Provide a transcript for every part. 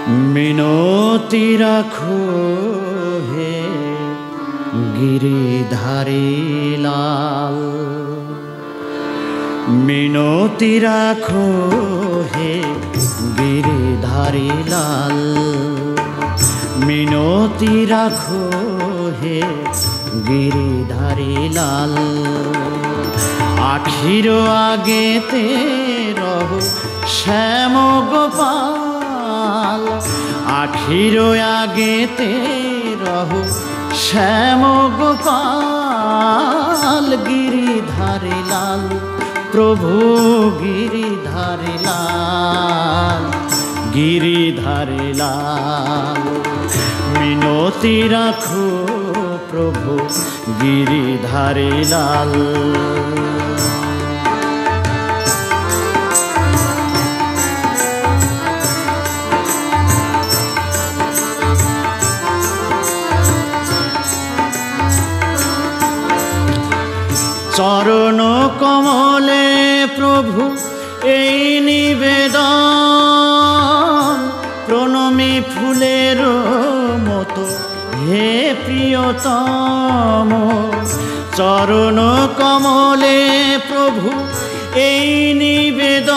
মিনতি রাখো হে গিরিধারী লাল, মিনতি রাখো হে গিরিধারী লাল, মিনতি রাখো হে গিরিধারী লাল। আখির আগেতে রহো শ্যাম গোপাল, আখির আগেতে রহো শ্যাম গোপাল। গিরিধারী লাল প্রভু গিরিধারী লাল, গিরিধারী লাল। মিনতি রাখো প্রভু গিরিধারী লাল। চরণ কমলে প্রভু এই নিবেদন, প্রণমী ফুলের মতো হে প্রিয়তম। চরণ কমলে প্রভু এই নিবেদন,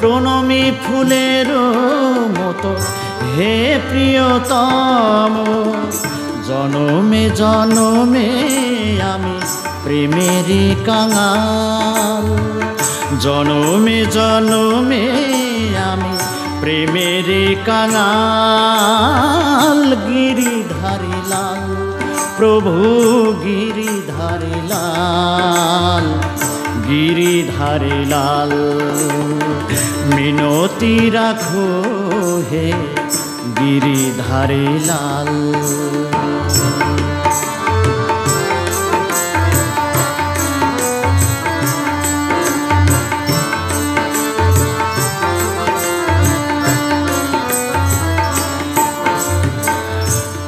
প্রণমী ফুলের মতো হে প্রিয়তম। জনমে জনমে আমি প্রেমেরই কাঙাল, জনমে জনমে আমি প্রেমেরই কাঙাল। গিরিধারী লাল প্রভু গিরিধারী লাল, গিরিধারী লাল। মিনতি রাখো হে গিরিধারী লাল।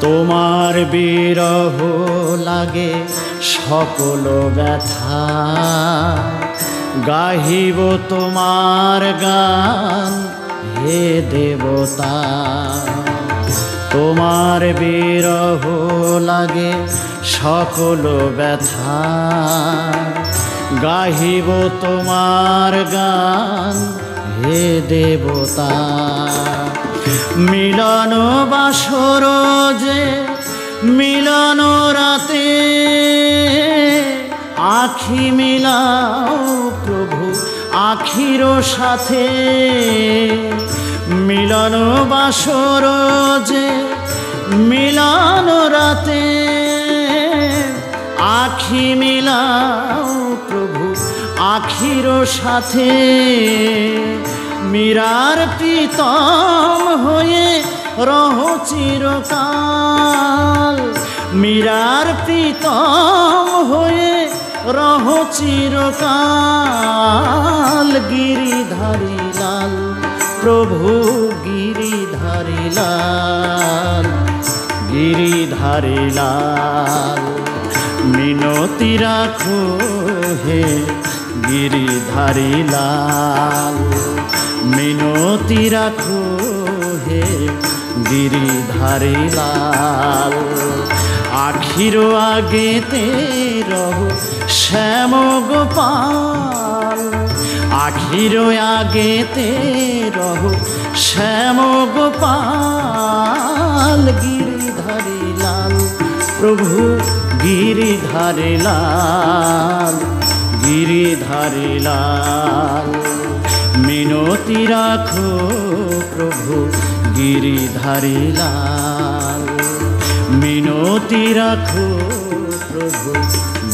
তোমার বিরহ লাগে সকল ব্যথা, গাহিব তোমার গান হে দেবতা। তোমার বিরহ লাগে সকল ব্যথা, গাহিব তোমার গান হে দেবতা। মিলন বাসর যে মিলন রাতে, আখি মিলাও প্রভু আখির সাথে। মিলন বাসর যে মিলন রাতে, আখি মিলাও প্রভু আখির সাথে। মীরার প্রীতম হয়ে রহো চিরকাল, মীরার প্রীতম হয়ে রহো চিরকাল। গিরিধারী লাল প্রভু গিরিধারী লাল, গিরিধারী লাল। মিনতি রাখো হে গিরিধারী লাল, মিনতি রাখো হে গিরিধারী লাল। আখির আগেতে রহো শ্যাম গোপাল, আখির আগেতে রহো শ্যাম গোপাল। গিরিধারী লাল প্রভু গিরিধারী লাল, গিরিধারী লাল। মিনতি রাখো প্রভু গিরিধারী লাল, মিনতি রাখো প্রভু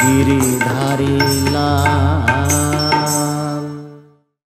গিরিধারী লাল।